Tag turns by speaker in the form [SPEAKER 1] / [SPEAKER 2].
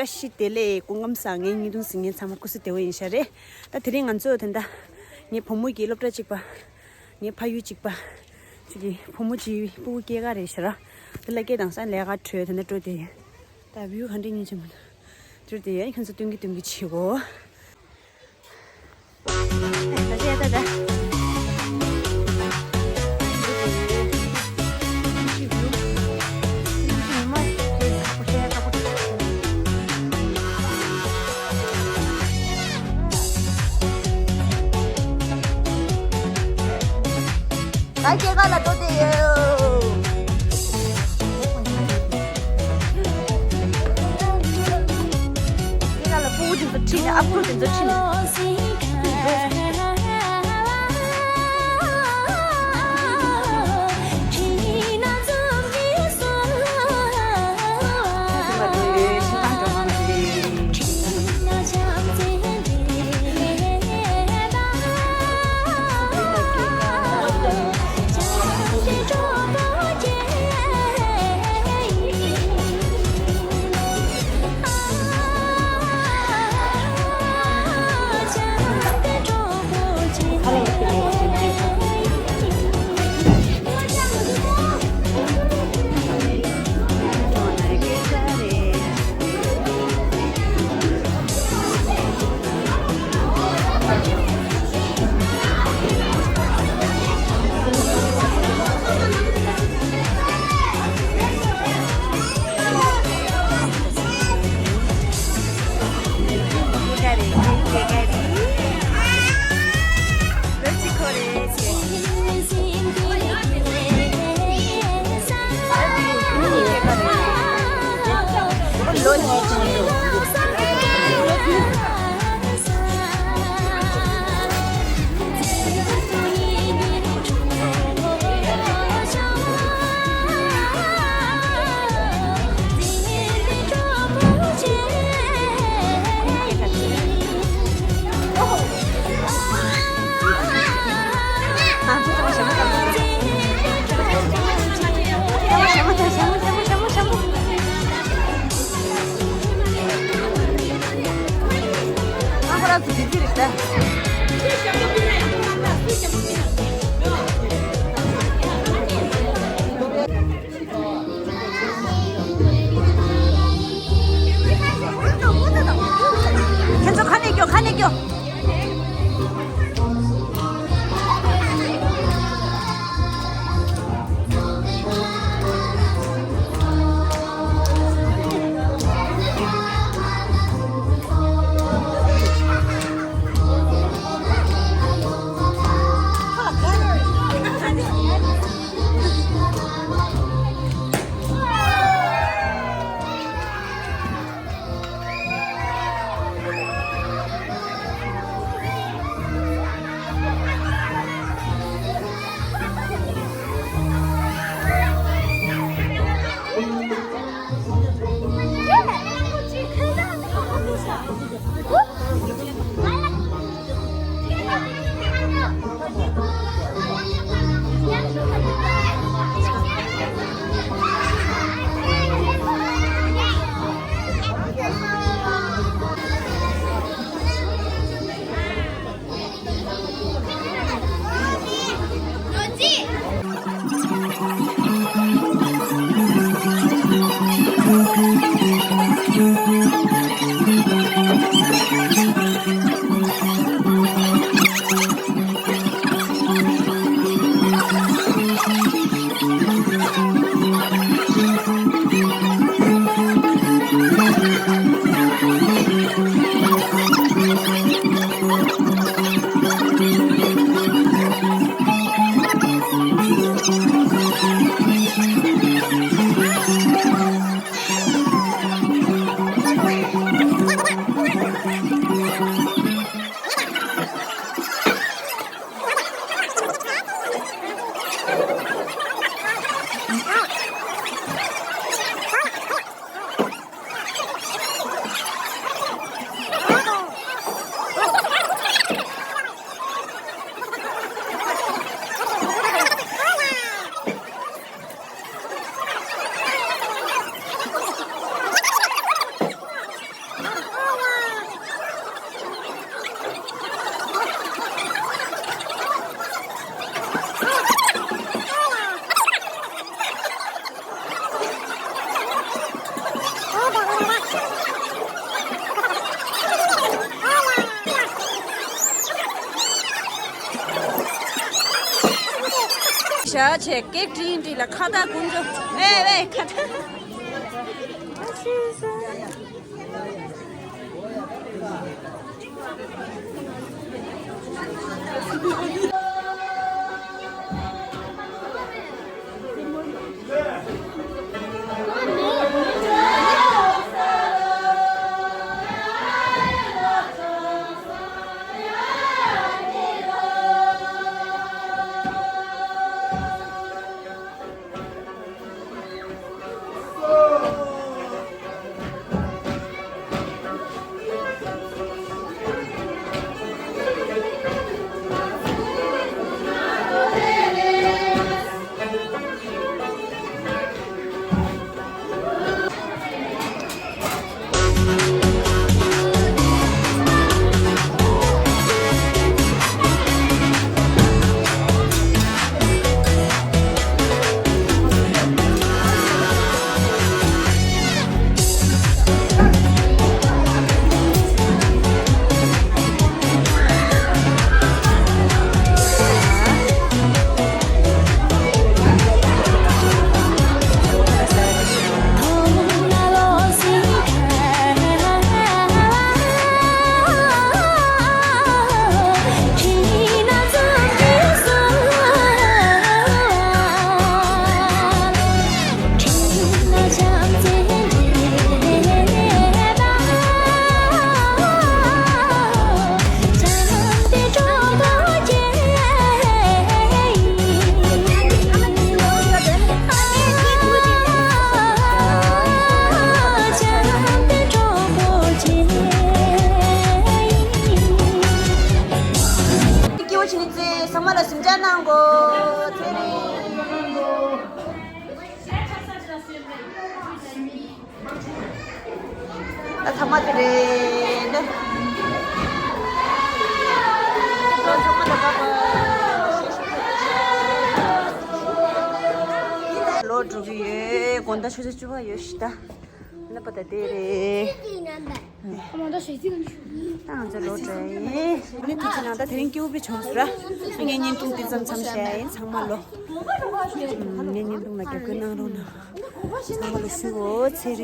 [SPEAKER 1] tashi tele kungam sang ngi dun singin sama kusu te wen share ta tring an zo tenda ni phomu gi lopra chikpa ni phayu chikpa chigi phomu ji pu ge ga re shara tla ge dang san le ga thwe tenda to de ta view han ding ni chim to de yan kan so tung gi chigo da da来接个了，都得有。接个了，不仅是吃的，不仅是吃的。샤 체크 트린디라 카다 군조 에 카다 정말로 심장난 거 제리 나 담아드래 정말 봐봐 로드비에 건다 초제 주가 여시다 나 보다 데레 当着罗真，你提前让他听九笔唱是吧？年年冬的真唱些唱嘛咯，年年冬那个跟那咯呢，唱嘛咯是我才的。